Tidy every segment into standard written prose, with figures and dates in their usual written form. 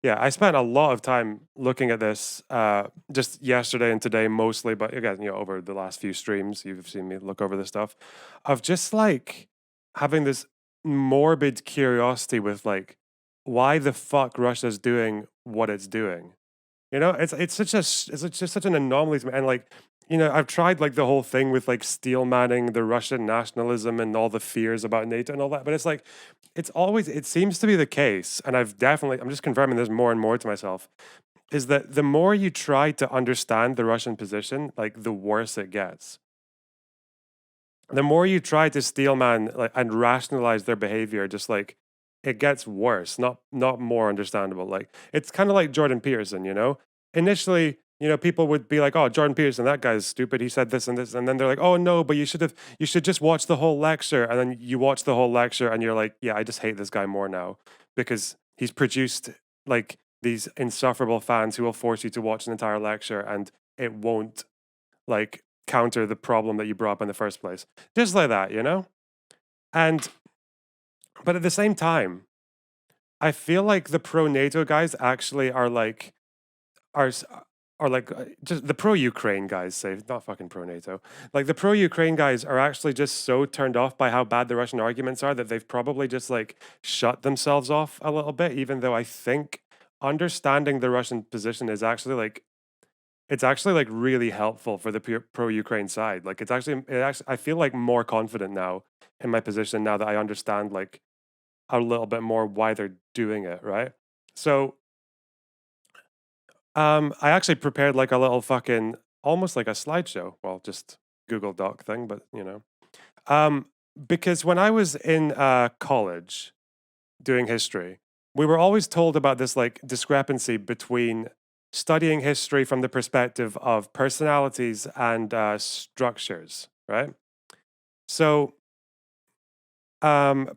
Yeah, I spent a lot of time looking at this just yesterday and today mostly, but again, over the last few streams, you've seen me look over this stuff of just like having this morbid curiosity with like why the fuck Russia's doing what it's doing. It's such it's just such an anomaly to me. And like, I've tried like the whole thing with like steel manning the Russian nationalism and all the fears about NATO and all that, but it's like it seems to be the case, and I'm just confirming this more and more to myself, is that the more you try to understand the Russian position, like the worse it gets. The more you try to steelman like and rationalize their behavior, just like it gets worse, not more understandable. Like it's kind of like Jordan Peterson. Initially, people would be like, "Oh, Jordan Peterson, that guy's stupid. He said this and this," and then they're like, "Oh no, but you should just watch the whole lecture." And then you watch the whole lecture, and you're like, "Yeah, I just hate this guy more now because he's produced like these insufferable fans who will force you to watch an entire lecture, and it won't like counter the problem that you brought up in the first place." Just like that. And but at the same time, I feel like the pro NATO guys actually are s- are like just the pro Ukraine guys say, not fucking pro NATO. Like the pro Ukraine guys are actually just so turned off by how bad the Russian arguments are that they've probably just like shut themselves off a little bit, even though I think understanding the Russian position is actually like it's actually like really helpful for the pro Ukraine side. Like I feel like more confident now in my position now that I understand like a little bit more why they're doing it, right? So, I actually prepared like a little fucking almost like a slideshow. Well, just Google Doc thing, but um, because when I was in college doing history, we were always told about this like discrepancy between studying history from the perspective of personalities and structures, right? So,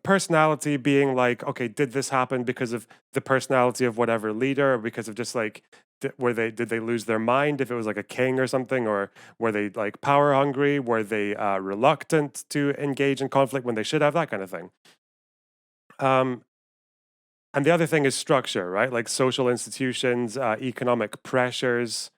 personality being like, okay, did this happen because of the personality of whatever leader, or because of just like, did they lose their mind if it was like a king or something, or were they like power hungry? Were they reluctant to engage in conflict when they should have, that kind of thing? Um, and the other thing is structure, right? Like social institutions, economic pressures,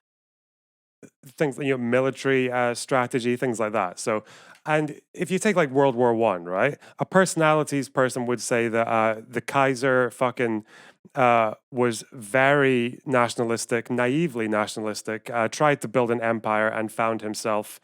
things, military strategy, things like that. So, and if you take like World War One, right, a personalities person would say that the Kaiser fucking was very nationalistic, naively nationalistic, tried to build an empire and found himself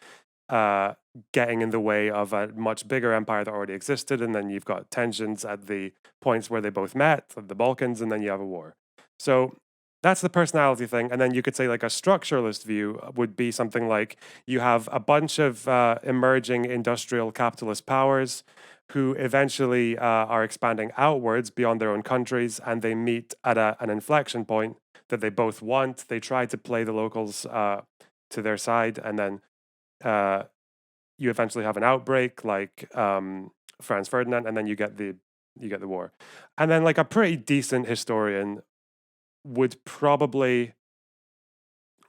uh, getting in the way of a much bigger empire that already existed. And then you've got tensions at the points where they both met, the Balkans, and then you have a war. So that's the personality thing. And then you could say, like, a structuralist view would be something like you have a bunch of emerging industrial capitalist powers who eventually are expanding outwards beyond their own countries, and they meet at an inflection point that they both want. They try to play the locals to their side, and then uh, you eventually have an outbreak like Franz Ferdinand, and then you get the war. And then like a pretty decent historian would probably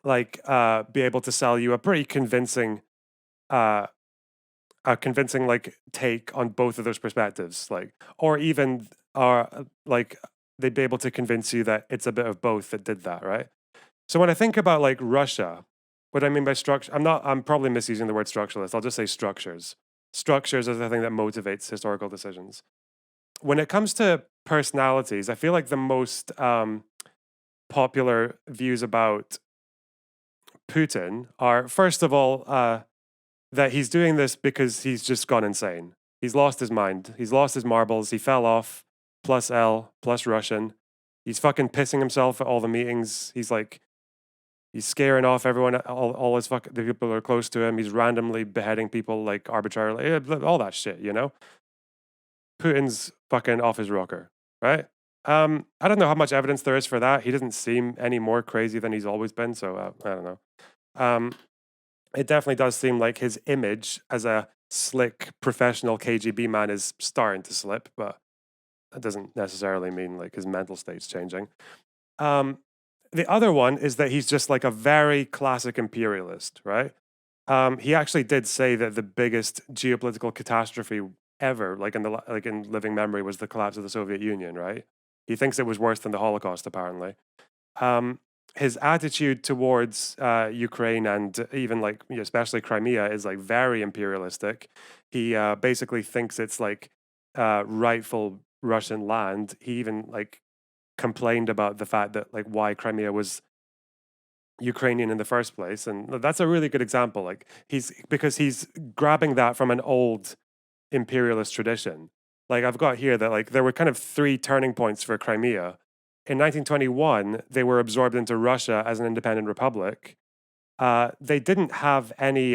like be able to sell you a pretty convincing uh like take on both of those perspectives, like, or even like they'd be able to convince you that it's a bit of both that did that, right? So when I think about like Russia, what I mean by structure, I'm probably misusing the word structuralist. I'll just say structures. Structures is the thing that motivates historical decisions. When it comes to personalities, I feel like the most popular views about Putin are, first of all, that he's doing this because he's just gone insane. He's lost his mind. He's lost his marbles. He fell off. Plus L, plus Russian. He's fucking pissing himself at all the meetings. He's scaring off everyone, all his the people who are close to him. He's randomly beheading people like arbitrarily, all that shit. Putin's fucking off his rocker, right? I don't know how much evidence there is for that. He doesn't seem any more crazy than he's always been, so I don't know. Um, it definitely does seem like his image as a slick professional KGB man is starting to slip, but that doesn't necessarily mean like his mental state's changing. Um, the other one is that he's just like a very classic imperialist, right? He actually did say that the biggest geopolitical catastrophe ever, like in living memory, was the collapse of the Soviet Union, right? He thinks it was worse than the Holocaust, apparently. Um, his attitude towards Ukraine and even like especially Crimea is like very imperialistic. He basically thinks it's like rightful Russian land. He even like complained about the fact that like why Crimea was Ukrainian in the first place, and that's a really good example. Like he's grabbing that from an old imperialist tradition. Like I've got here that like there were kind of three turning points for Crimea. In 1921, they were absorbed into Russia as an independent republic. They didn't have any.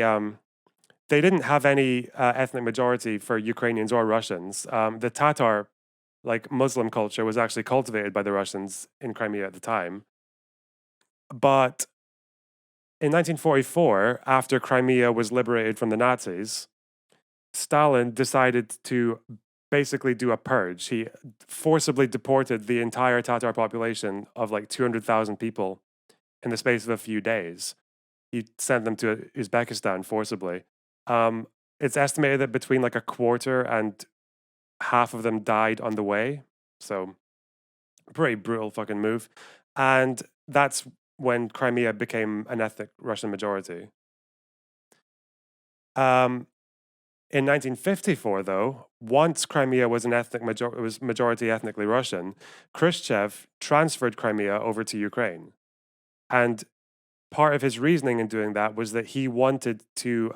They didn't have any ethnic majority for Ukrainians or Russians. The Tatar, like Muslim culture, was actually cultivated by the Russians in Crimea at the time. But in 1944, after Crimea was liberated from the Nazis, Stalin decided to basically do a purge. He forcibly deported the entire Tatar population of like 200,000 people in the space of a few days. He sent them to Uzbekistan forcibly. Um, it's estimated that between like a quarter and half of them died on the way. So, pretty brutal fucking move. And that's when Crimea became an ethnic Russian majority. Um, In 1954, though, once Crimea was was majority ethnically Russian, Khrushchev transferred Crimea over to Ukraine, and part of his reasoning in doing that was that he wanted to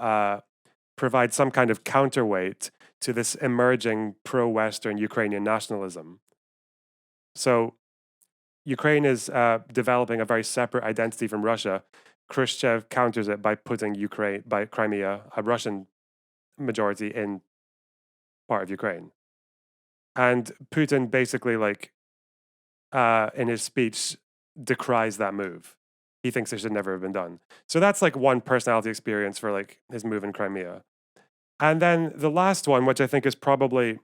provide some kind of counterweight to this emerging pro-Western Ukrainian nationalism. So Ukraine is developing a very separate identity from Russia. Khrushchev counters it by putting Crimea, a Russian majority, in part of Ukraine. And Putin basically, like, in his speech, decries that move. He thinks it should never have been done. So that's like one personality experience for like his move in Crimea. And then the last one, which I think is probably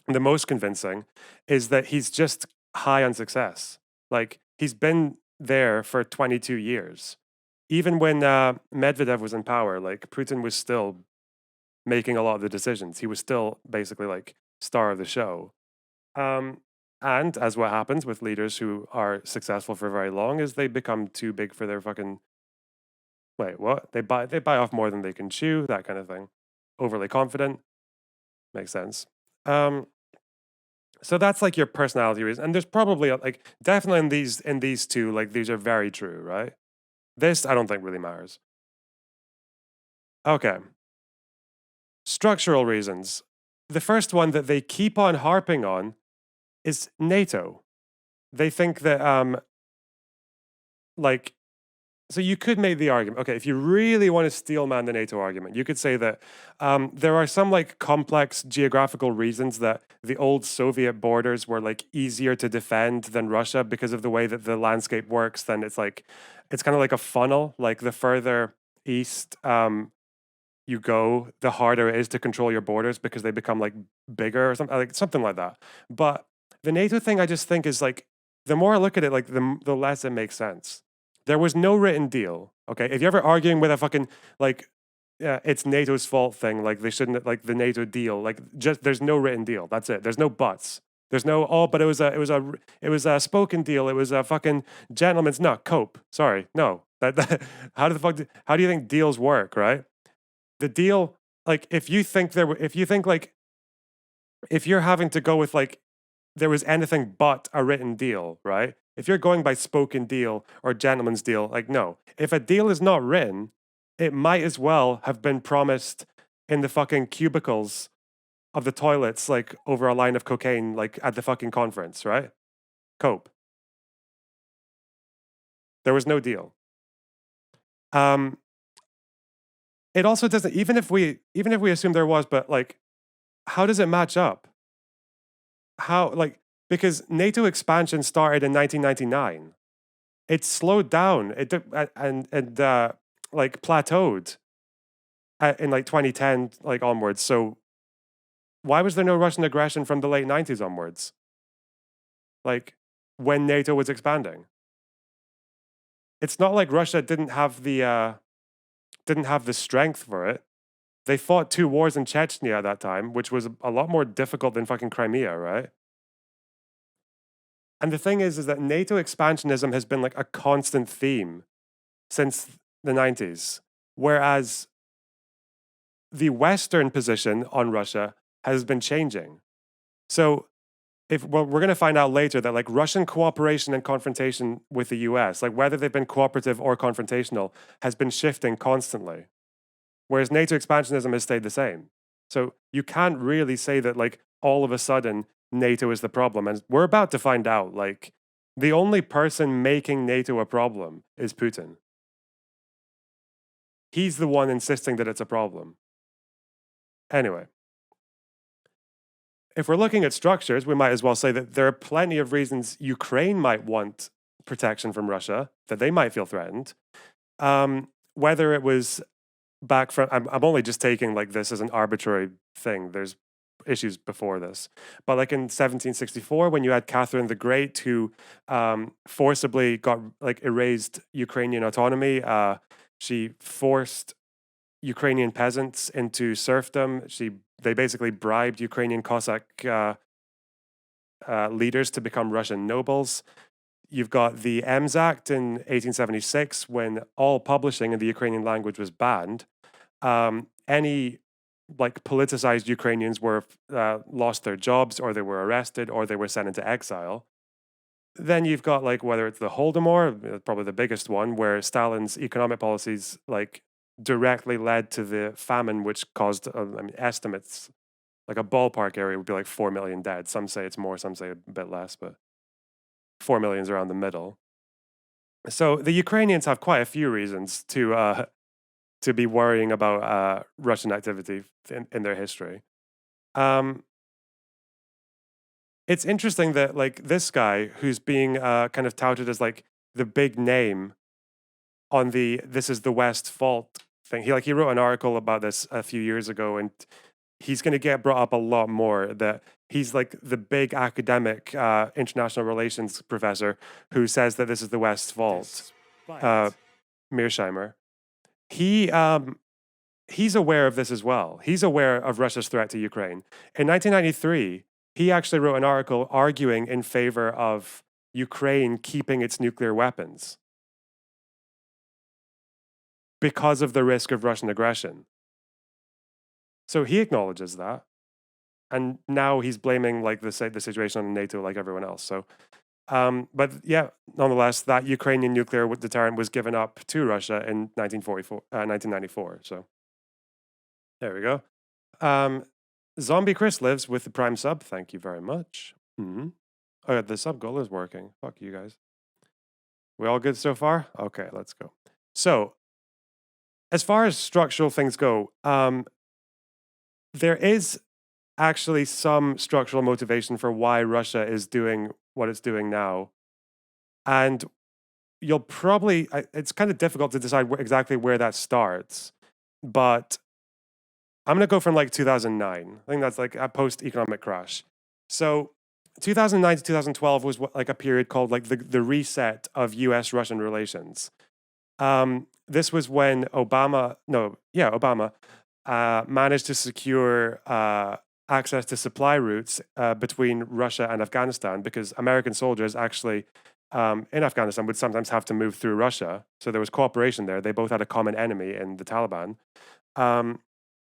the most convincing, is that he's just high on success. Like he's been there for 22 years. Even when Medvedev was in power, like Putin was still making a lot of the decisions. He was still basically like star of the show. Um, and as what happens with leaders who are successful for very long is they become too big for their fucking wait, what? They bite off more than they can chew, that kind of thing. Overly confident. Makes sense. Um, so that's like your personality reason. And there's probably like definitely in these two, like these are very true, right? This I don't think really matters. Okay. Structural reasons. The first one that they keep on harping on is NATO. They think that like so you could make the argument, okay, if you really want to steelman the NATO argument, you could say that there are some like complex geographical reasons that the old Soviet borders were like easier to defend than Russia because of the way that the landscape works. Then it's kind of like a funnel. Like the further east you go, the harder it is to control your borders because they become like bigger or something like that. But the NATO thing, I just think is like the more I look at it, like the less it makes sense. There was no written deal. Okay, if you're ever arguing with a fucking like it's NATO's fault thing, like they shouldn't like the NATO deal, like just there's no written deal. That's it. There's no buts. There's no but it was a spoken deal. It was a fucking gentleman's not cope. Sorry, no. That how the fuck how do you think deals work, right? The deal, like if you think like if you're having to go with like there was anything but a written deal, right? If you're going by spoken deal or gentleman's deal, like no. If a deal is not written, it might as well have been promised in the fucking cubicles of the toilets, like over a line of cocaine, like at the fucking conference, right? Cope. There was no deal. Um, it also doesn't even if we assume there was, but like, how does it match up? How like because NATO expansion started in 1999. It slowed down. And like plateaued in like 2010 like onwards. So why was there no Russian aggression from the late 90s onwards? Like when NATO was expanding. It's not like Russia didn't have the strength for it. They fought 2 wars in Chechnya at that time, which was a lot more difficult than fucking Crimea, right? And the thing is that NATO expansionism has been like a constant theme since the 90s, whereas the Western position on Russia has been changing. So if well, we're going to find out later that like Russian cooperation and confrontation with the US, like whether they've been cooperative or confrontational, has been shifting constantly, whereas NATO expansionism has stayed the same. So you can't really say that like all of a sudden NATO is the problem, and we're about to find out. Like the only person making NATO a problem is Putin. He's the one insisting that it's a problem. Anyway, if we're looking at structures, we might as well say that there are plenty of reasons Ukraine might want protection from Russia, that they might feel threatened. Whether it was back from, I'm only just taking like this as an arbitrary thing. There's issues before this, but like in 1764, when you had Catherine the Great, who forcibly got like erased Ukrainian autonomy, she forced Ukrainian peasants into serfdom. They basically bribed Ukrainian Cossack leaders to become Russian nobles. You've got the Ems Act in 1876, when all publishing in the Ukrainian language was banned. Any like politicized Ukrainians were lost their jobs, or they were arrested, or they were sent into exile. Then you've got like whether it's the Holodomor, probably the biggest one, where Stalin's economic policies like directly led to the famine, which caused I mean, estimates like a ballpark area would be like 4 million dead. Some say it's more, some say a bit less, but 4 million is around the middle. So the Ukrainians have quite a few reasons to be worrying about Russian activity in their history. Um, it's interesting that like this guy who's being kind of touted as like the big name on the "this is the West fault" thing. He wrote an article about this a few years ago, and he's going to get brought up a lot more. That he's like the big academic international relations professor who says that this is the West's fault. Uh, Mearsheimer. He he's aware of this as well. He's aware of Russia's threat to Ukraine. In 1993, he actually wrote an article arguing in favor of Ukraine keeping its nuclear weapons because of the risk of Russian aggression. So he acknowledges that. And now he's blaming like the situation on NATO like everyone else. So but yeah, nonetheless, that Ukrainian nuclear deterrent was given up to Russia in 1994. So there we go. Zombie Chris lives with the Prime sub. Thank you very much. Oh, yeah, the sub goal is working. Fuck you guys. We all good so far? Okay, let's go. So, as far as structural things go, there is actually some structural motivation for why Russia is doing what it's doing now. And you'll probably, it's kind of difficult to decide exactly where that starts, but I'm going to go from like 2009. I think that's like a post-economic crash. So 2009 to 2012 was like a period called like the reset of US-Russian relations. This was when Obama managed to secure access to supply routes between Russia and Afghanistan, because American soldiers actually in Afghanistan would sometimes have to move through Russia. So there was cooperation there. They both had a common enemy in the Taliban.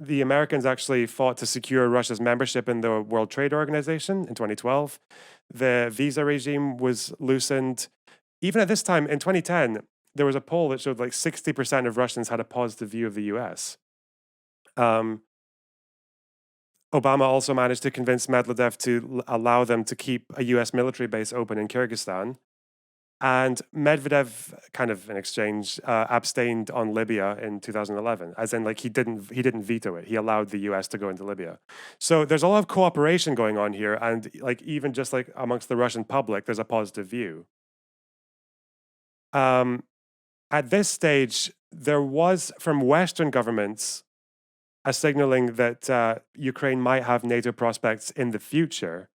The Americans actually fought to secure Russia's membership in the World Trade Organization in 2012. The visa regime was loosened. Even at this time, in 2010, there was a poll that showed like 60% of Russians had a positive view of the US. Obama also managed to convince Medvedev to allow them to keep a US military base open in Kyrgyzstan. And Medvedev, kind of in exchange, abstained on Libya in 2011, as in like he didn't veto it. He allowed the US to go into Libya. So there's a lot of cooperation going on here, and like even just like amongst the Russian public, there's a positive view. At this stage, there was from Western governments a signaling that Ukraine might have NATO prospects in the future.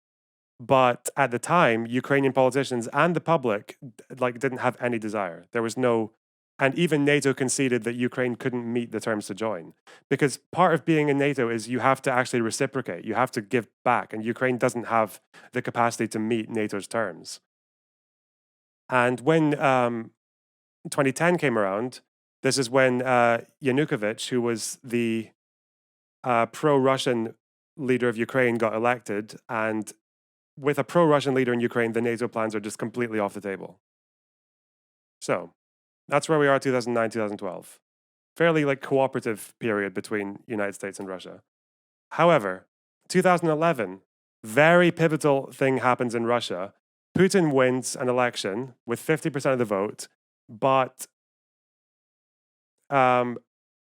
But at the time, Ukrainian politicians and the public like didn't have any desire. There was no, and even NATO conceded that Ukraine couldn't meet the terms to join, because part of being in NATO is you have to actually reciprocate. You have to give back, and Ukraine doesn't have the capacity to meet NATO's terms. And when 2010 came around, this is when Yanukovych, who was the pro-Russian leader of Ukraine, got elected. And with a pro-Russian leader in Ukraine, the NATO plans are just completely off the table. So that's where we are, 2009, 2012. Fairly like cooperative period between United States and Russia. However, 2011, very pivotal thing happens in Russia. Putin wins an election with 50% of the vote, but um,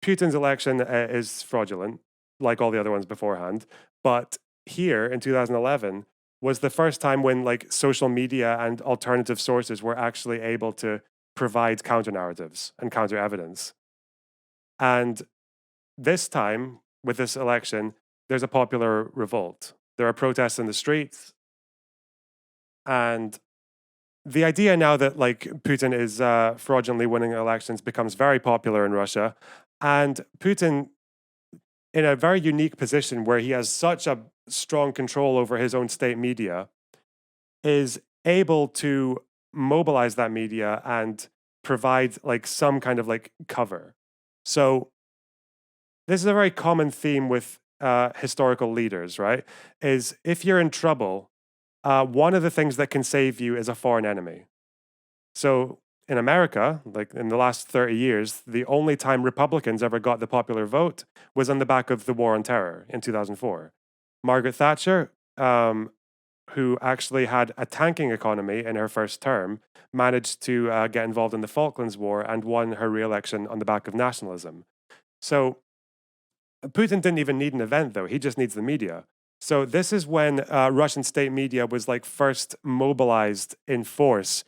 Putin's election is fraudulent, like all the other ones beforehand. But here in 2011 was the first time when like social media and alternative sources were actually able to provide counter narratives and counter evidence. And this time, with this election, there's a popular revolt. There are protests in the streets, and the idea now that like Putin is fraudulently winning elections becomes very popular in Russia, and Putin, in a very unique position where he has such a strong control over his own state media, is able to mobilize that media and provide like some kind of like cover. So this is a very common theme with historical leaders, right? Is if you're in trouble, one of the things that can save you is a foreign enemy. So in America, like in the last 30 years, the only time Republicans ever got the popular vote was on the back of the War on Terror in 2004. Margaret Thatcher, who actually had a tanking economy in her first term, managed to get involved in the Falklands War and won her re-election on the back of nationalism. So Putin didn't even need an event, though. He just needs the media. So this is when Russian state media was like first mobilized in force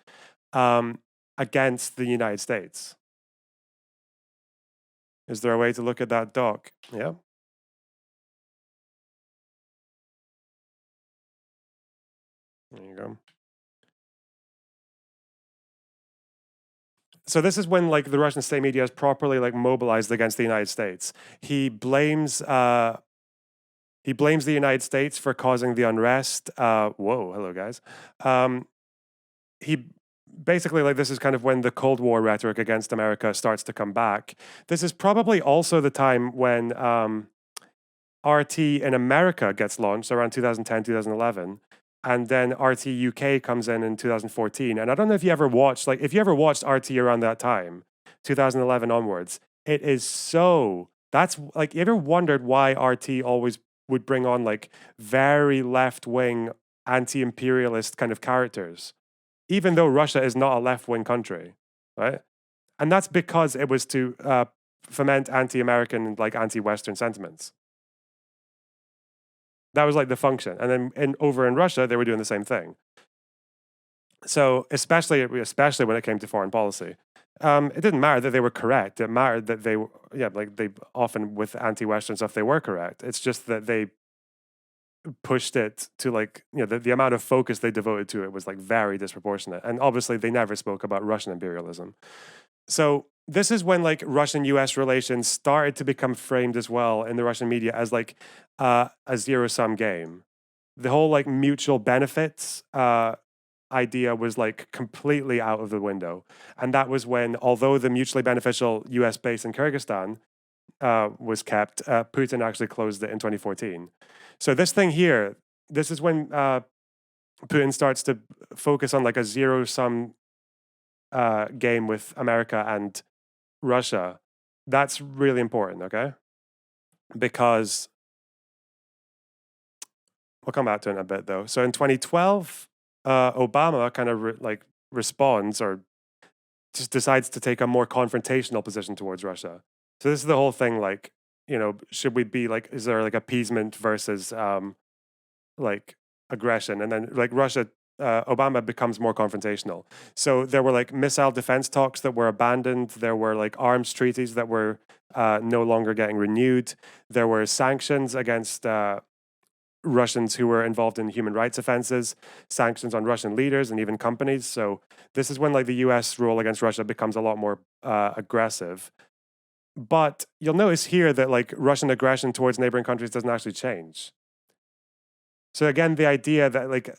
um, against the United States. Is there a way to look at that doc? Yeah. There you go. So this is when like the Russian state media is properly like mobilized against the United States. He blames the United States for causing the unrest. Whoa, hello guys. He basically like this is kind of when the Cold War rhetoric against America starts to come back. This is probably also the time when RT in America gets launched around 2010, 2011. And then RT UK comes in 2014. And I don't know if you ever watched, like, if you ever watched RT around that time, 2011 onwards, it is so, that's like, you ever wondered why RT always would bring on like very left wing, anti imperialist kind of characters, even though Russia is not a left wing country, right? And that's because it was to foment anti American and like anti Western sentiments. That was like the function. And then over in Russia, they were doing the same thing. So especially when it came to foreign policy, it didn't matter that they were correct. It mattered that they were, yeah, like they often with anti-Western stuff, they were correct. It's just that they pushed it to like, you know, the amount of focus they devoted to it was like very disproportionate. And obviously they never spoke about Russian imperialism. So this is when like Russian US relations started to become framed as well in the Russian media as like a zero sum game. The whole like mutual benefits idea was like completely out of the window. And that was when, although the mutually beneficial US base in Kyrgyzstan was kept, Putin actually closed it in 2014. So this thing here, this is when Putin starts to focus on like a zero sum game with America and Russia. That's really important, okay? Because we'll come back to it in a bit, though. So in 2012, Obama kind of responds or just decides to take a more confrontational position towards Russia. So this is the whole thing, like, you know, should we be like, is there like appeasement versus like aggression? And then like Russia, Obama becomes more confrontational. So there were like missile defense talks that were abandoned. There were like arms treaties that were no longer getting renewed. There were sanctions against Russians who were involved in human rights offenses, sanctions on Russian leaders and even companies. So this is when like the U.S. rule against Russia becomes a lot more aggressive. But you'll notice here that like Russian aggression towards neighboring countries doesn't actually change. So again, the idea that like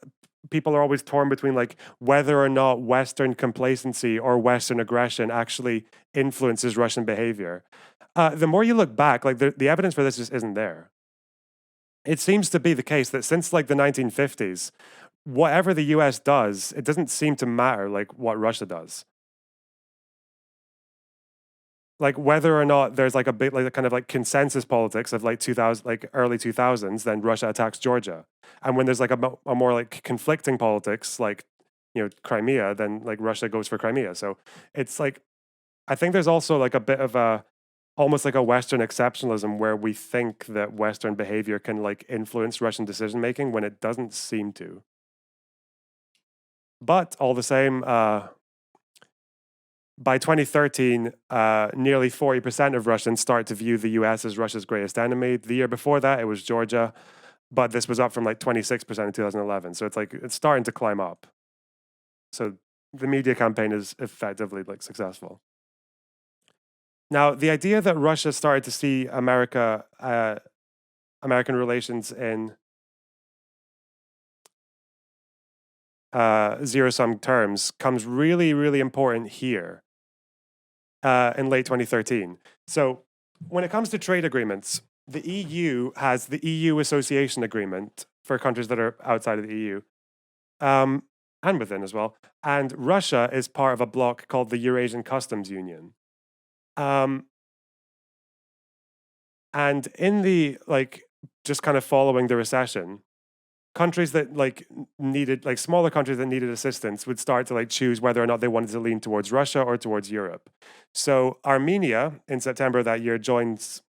people are always torn between like whether or not Western complacency or Western aggression actually influences Russian behavior. The more you look back, like the evidence for this just isn't there. It seems to be the case that since like the 1950s, whatever the US does, it doesn't seem to matter like what Russia does. Like whether or not there's like a bit like a kind of like consensus politics of like 2000, like early 2000s, then Russia attacks Georgia. And when there's like a more like conflicting politics, like, Crimea, then like Russia goes for Crimea. So it's like, I think there's also like a bit of a, almost like a Western exceptionalism where we think that Western behavior can like influence Russian decision making when it doesn't seem to. But all the same, by 2013, nearly 40% of Russians start to view the US as Russia's greatest enemy. The year before that, it was Georgia, but this was up from like 26% in 2011. So it's like it's starting to climb up. So the media campaign is effectively like successful. Now, the idea that Russia started to see American relations in zero sum terms comes really, really important here in late 2013. So, when it comes to trade agreements, the EU has the EU Association Agreement for countries that are outside of the EU, and within as well. And Russia is part of a bloc called the Eurasian Customs Union. Um, and in the like, just kind of following the recession, countries that like needed like smaller countries that needed assistance would start to like choose whether or not they wanted to lean towards Russia or towards Europe. So Armenia in September of that year joins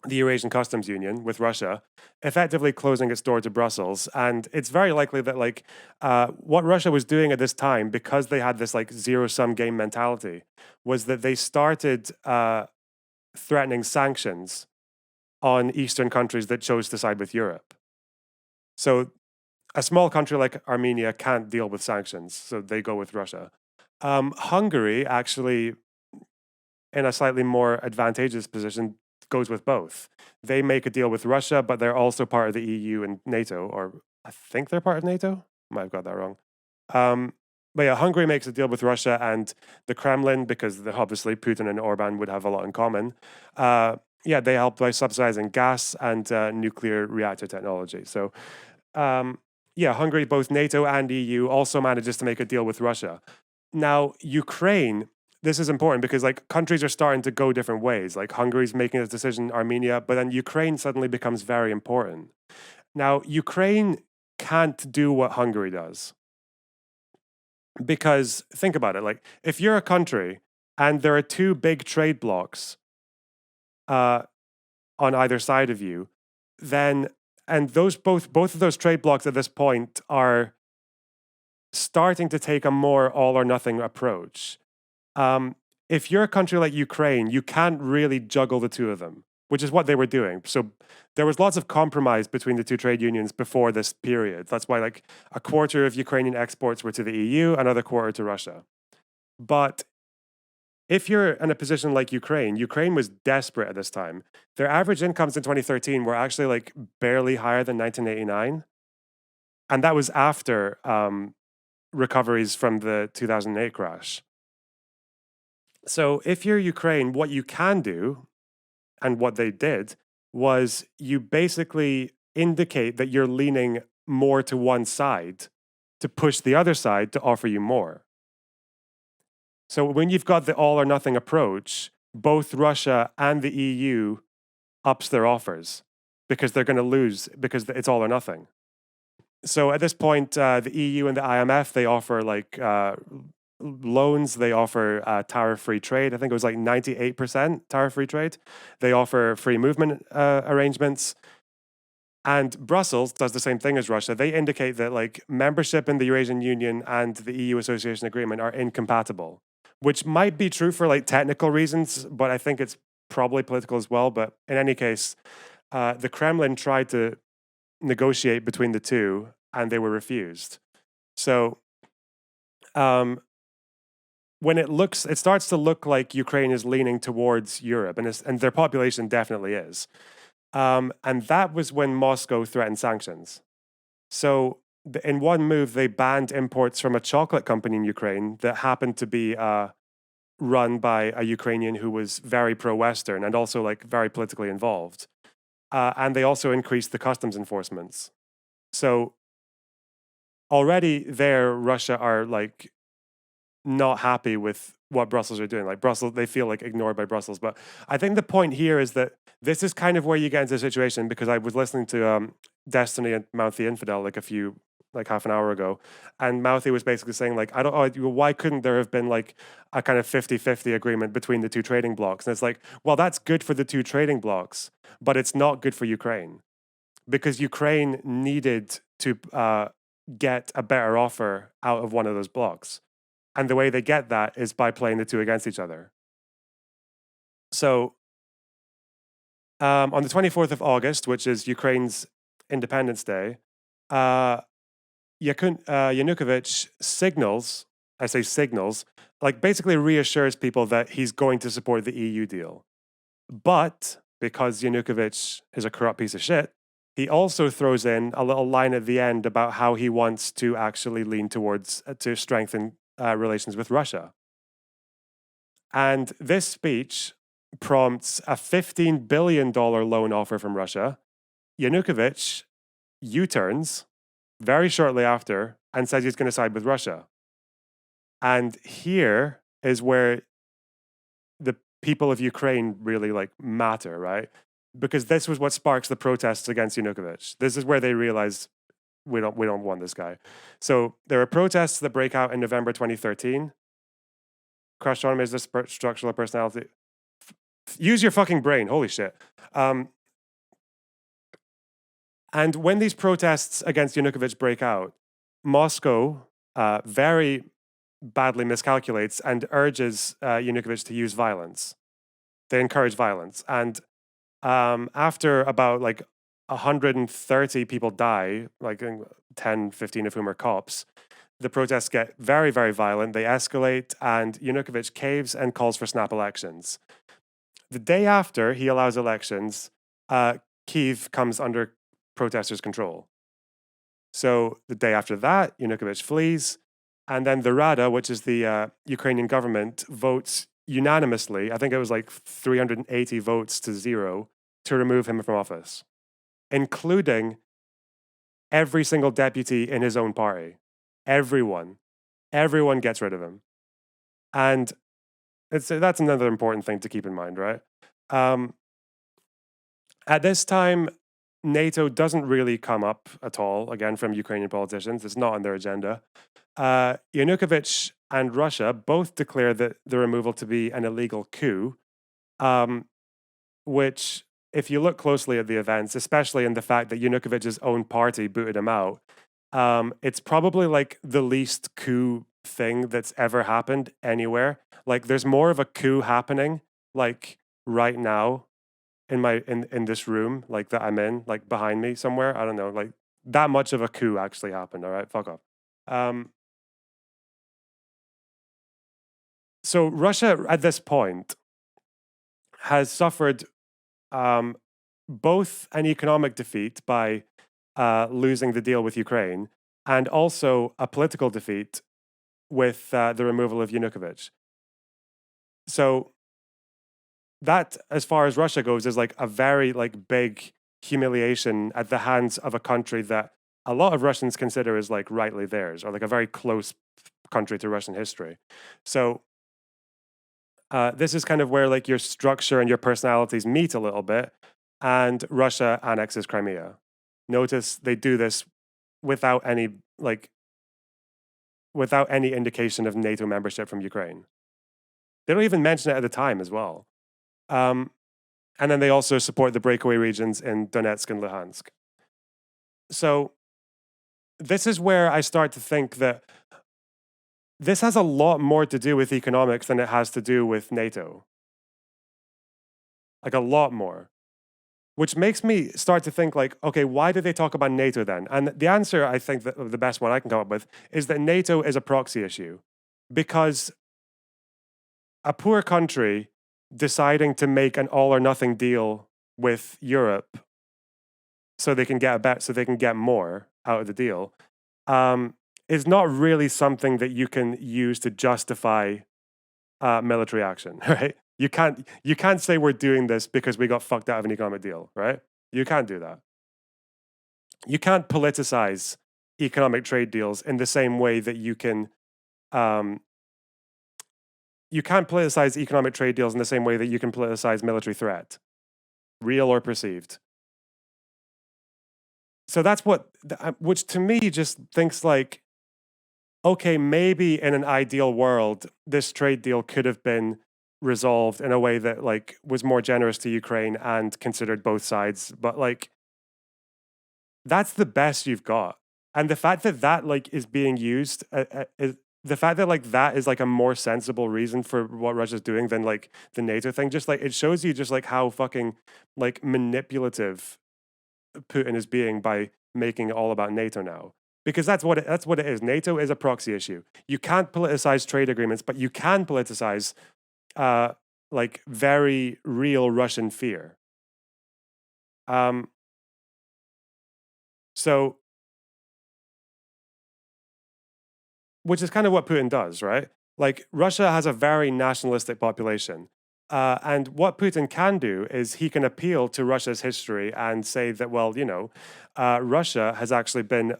the Eurasian Customs Union with Russia, effectively closing its door to Brussels. And it's very likely that like what Russia was doing at this time, because they had this like zero sum game mentality, was that they started threatening sanctions on Eastern countries that chose to side with Europe. So a small country like Armenia can't deal with sanctions, so they go with Russia. Hungary actually, in a slightly more advantageous position, goes with both. They make a deal with Russia, but they're also part of the EU and NATO, or I think they're part of NATO. Might have got that wrong. But yeah, Hungary makes a deal with Russia and the Kremlin, because obviously Putin and Orban would have a lot in common. Yeah, they help by subsidizing gas and nuclear reactor technology. So, yeah, Hungary, both NATO and EU, also manages to make a deal with Russia. Now, Ukraine, this is important because like countries are starting to go different ways. Like Hungary's making a decision, Armenia, but then Ukraine suddenly becomes very important. Now, Ukraine can't do what Hungary does. Because think about it, like if you're a country and there are two big trade blocs uh, on either side of you, then and those both of those trade blocs at this point are starting to take a more all or nothing approach. If you're a country like Ukraine, you can't really juggle the two of them, which is what they were doing. So there was lots of compromise between the two trade unions before this period. That's why like a quarter of Ukrainian exports were to the EU, another quarter to Russia. But if you're in a position like Ukraine, Ukraine was desperate at this time. Their average incomes in 2013 were actually like barely higher than 1989. And that was after recoveries from the 2008 crash. So if you're Ukraine, what you can do, and what they did, was you basically indicate that you're leaning more to one side to push the other side to offer you more. So when you've got the all or nothing approach, both Russia and the EU ups their offers because they're going to lose because it's all or nothing. So at this point, the EU and the IMF, they offer like loans, they offer tariff-free trade. I think it was like 98% tariff-free trade. They offer free movement arrangements. And Brussels does the same thing as Russia. They indicate that like membership in the Eurasian Union and the EU Association Agreement are incompatible, which might be true for like technical reasons, but I think it's probably political as well. But in any case, the Kremlin tried to negotiate between the two, and they were refused. So when it starts to look like Ukraine is leaning towards Europe, and their population definitely is. And that was when Moscow threatened sanctions. So in one move, they banned imports from a chocolate company in Ukraine that happened to be run by a Ukrainian who was very pro-Western and also like very politically involved. And they also increased the customs enforcements. So already there, Russia are like not happy with what Brussels are doing. Like Brussels, they feel like ignored by Brussels. But I think the point here is that this is kind of where you get into a situation because I was listening to Destiny and Mouthy Infidel like half an hour ago, and Mouthy was basically saying like, I don't know, why couldn't there have been like a kind of 50-50 agreement between the two trading blocks? And it's like, well, that's good for the two trading blocks, but it's not good for Ukraine because Ukraine needed to get a better offer out of one of those blocks. And the way they get that is by playing the two against each other. So on the 24th of August, which is Ukraine's Independence Day, Yanukovych signals, I say signals, like basically reassures people that he's going to support the EU deal. But because Yanukovych is a corrupt piece of shit, he also throws in a little line at the end about how he wants to actually lean towards to strengthen relations with Russia. And this speech prompts a $15 billion loan offer from Russia. Yanukovych U-turns very shortly after and says he's going to side with Russia. And here is where the people of Ukraine really like matter, right? Because this was what sparks the protests against Yanukovych. This is where they realize we don't want this guy. So there are protests that break out in November 2013. Crash autonomy is this structural personality. Use your fucking brain. Holy shit. And when these protests against Yanukovych break out, Moscow very badly miscalculates and urges Yanukovych to use violence. They encourage violence. And after about like 130 people die, like 10, 15 of whom are cops, the protests get very, very violent. They escalate, and Yanukovych caves and calls for snap elections. The day after he allows elections, Kyiv comes under protesters' control. So the day after that, Yanukovych flees, and then the Rada, which is the Ukrainian government, votes unanimously, I think it was like 380 votes to 0, to remove him from office, including every single deputy in his own party. Everyone gets rid of him. And that's another important thing to keep in mind, right? At this time, NATO doesn't really come up at all, again, from Ukrainian politicians. It's not on their agenda. Yanukovych and Russia both declare that the removal to be an illegal coup, which, if you look closely at the events, especially in the fact that Yanukovych's own party booted him out, it's probably like the least coup thing that's ever happened anywhere. Like there's more of a coup happening like right now in this room, like that I'm in, like behind me somewhere. I don't know, like that much of a coup actually happened. All right, fuck off. So Russia at this point has suffered both an economic defeat by losing the deal with Ukraine and also a political defeat with the removal of Yanukovych. So that, as far as Russia goes, is like a very like big humiliation at the hands of a country that a lot of Russians consider as like rightly theirs, or like a very close country to Russian history. So this is kind of where like your structure and your personalities meet a little bit, and Russia annexes Crimea. Notice they do this without any indication of NATO membership from Ukraine. They don't even mention it at the time as well. And then they also support the breakaway regions in Donetsk and Luhansk. So this is where I start to think that this has a lot more to do with economics than it has to do with NATO. Like a lot more. Which makes me start to think like, okay, why did they talk about NATO then? And the answer, I think that the best one I can come up with is that NATO is a proxy issue. Because a poor country deciding to make an all or nothing deal with Europe so they can get more out of the deal, um, is not really something that you can use to justify military action, right? You can't say we're doing this because we got fucked out of an economic deal, right? You can't do that. You can't politicize economic trade deals in the same way that um, you can't politicize economic trade deals in the same way that you can politicize military threat, real or perceived. So that's which to me just thinks like, okay, maybe in an ideal world, this trade deal could have been resolved in a way that like was more generous to Ukraine and considered both sides. But like, that's the best you've got. And the fact that that like is being used is the fact that like that is like a more sensible reason for what Russia's doing than like the NATO thing. Just like it shows you just like how fucking like manipulative Putin is being by making it all about NATO now. Because that's what it is. NATO is a proxy issue. You can't politicize trade agreements, but you can politicize uh, like very real Russian fear. Um, so, which is kind of what Putin does, right? Like Russia has a very nationalistic population. And what Putin can do is he can appeal to Russia's history and say that, well, Russia has actually been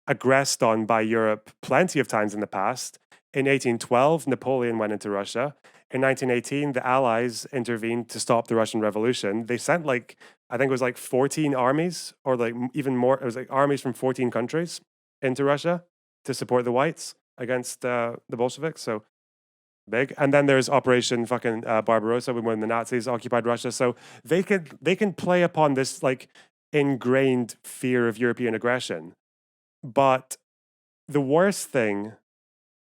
aggressed on by Europe plenty of times in the past. In 1812, Napoleon went into Russia. In 1918, the Allies intervened to stop the Russian Revolution. They sent like, I think it was like 14 armies or like even more. It was like armies from 14 countries into Russia to support the whites against the Bolsheviks. So big. And then there's Operation fucking Barbarossa when the Nazis occupied Russia. So they can play upon this like ingrained fear of European aggression. But the worst thing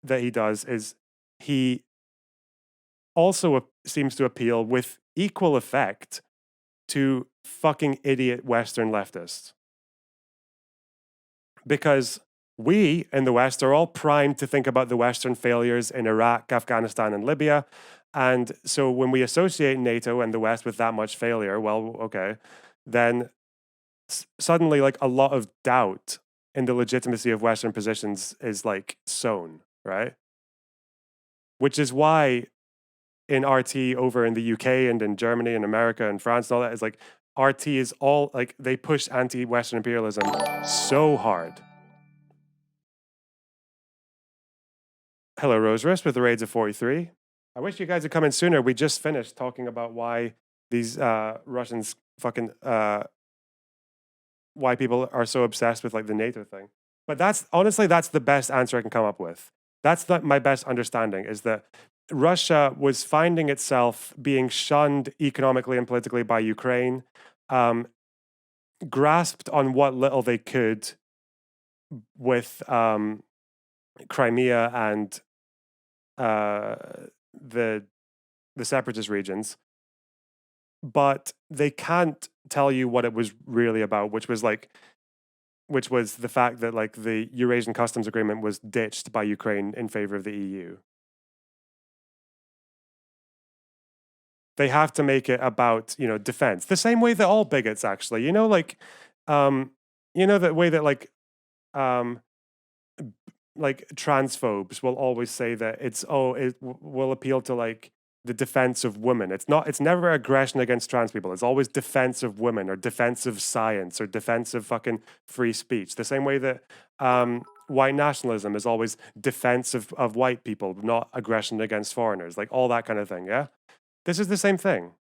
that he does is he also seems to appeal with equal effect to fucking idiot Western leftists. Because we in the West are all primed to think about the Western failures in Iraq, Afghanistan, and Libya. And so when we associate NATO and the West with that much failure, well, okay, then suddenly like a lot of doubt in the legitimacy of Western positions is like sown, right? Which is why in RT over in the UK and in Germany and America and France and all that is like RT is all like they push anti-Western imperialism so hard. Hello, Rose with the Raids of 43. I wish you guys had come in sooner. We just finished talking about why these Russians fucking why people are so obsessed with like the NATO thing. But that's honestly that's the best answer I can come up with. That's my best understanding is that Russia was finding itself being shunned economically and politically by Ukraine, um, grasped on what little they could with Crimea and uh, the the separatist regions, but they can't tell you what it was really about, which was the fact that like the Eurasian customs agreement was ditched by Ukraine in favor of the EU. They have to make it about, defense. The same way that all bigots actually, um, the way that um, transphobes will always say that will appeal to like the defense of women. It's never aggression against trans people. It's always defense of women or defense of science or defense of fucking free speech. The same way that white nationalism is always defense of white people, not aggression against foreigners, like all that kind of thing. Yeah. This is the same thing.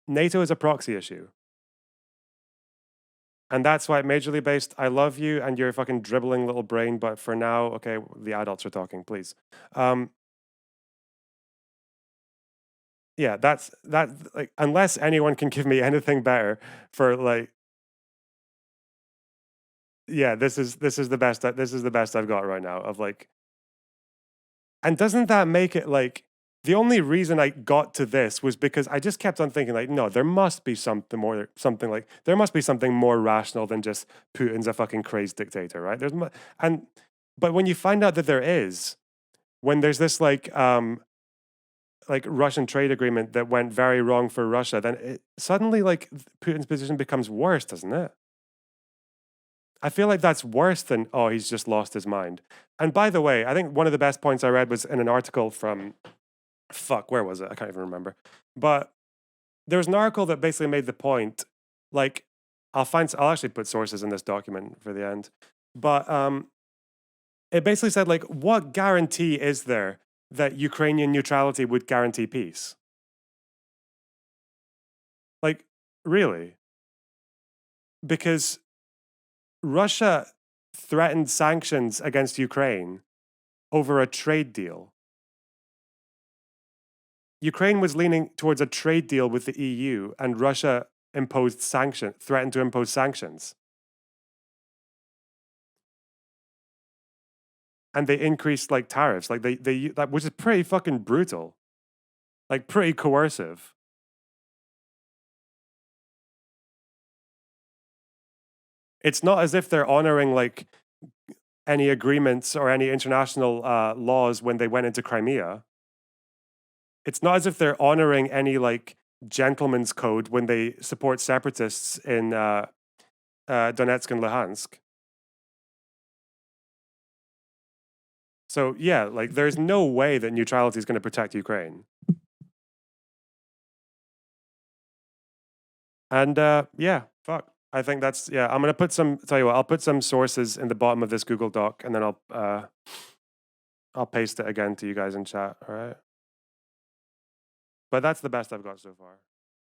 NATO is a proxy issue. And that's why majorly based, I love you and your fucking dribbling little brain, but for now, okay, the adults are talking, please. Yeah, that's that like unless anyone can give me anything better for like yeah, this is the best this is the best I've got right now of like and doesn't that make it like the only reason I got to this was because I just kept on thinking like no, there must be something like there must be something more rational than just Putin's a fucking crazed dictator, right? And but when you find out that there is when there's this like Russian trade agreement that went very wrong for Russia, then suddenly like Putin's position becomes worse, doesn't it? I feel like that's worse than, oh, he's just lost his mind. And by the way, I think one of the best points I read was in an article from, fuck, where was it? I can't even remember. But there was an article that basically made the point, like, I'll actually put sources in this document for the end. But it basically said, like, what guarantee is there that Ukrainian neutrality would guarantee peace? Like, really? Because Russia threatened sanctions against Ukraine over a trade deal. Ukraine was leaning towards a trade deal with the EU, and Russia threatened to impose sanctions, and they increased like tariffs, like that, which is pretty fucking brutal, like pretty coercive. It's not as if they're honoring like any agreements or any international laws when they went into Crimea. It's not as if they're honoring any like gentleman's code when they support separatists in Donetsk and Luhansk. So yeah, like there's no way that neutrality is going to protect Ukraine. And yeah, fuck. I think that's yeah. I'm gonna put some. Tell you what, I'll put some sources in the bottom of this Google Doc, and then I'll paste it again to you guys in chat. All right. But that's the best I've got so far.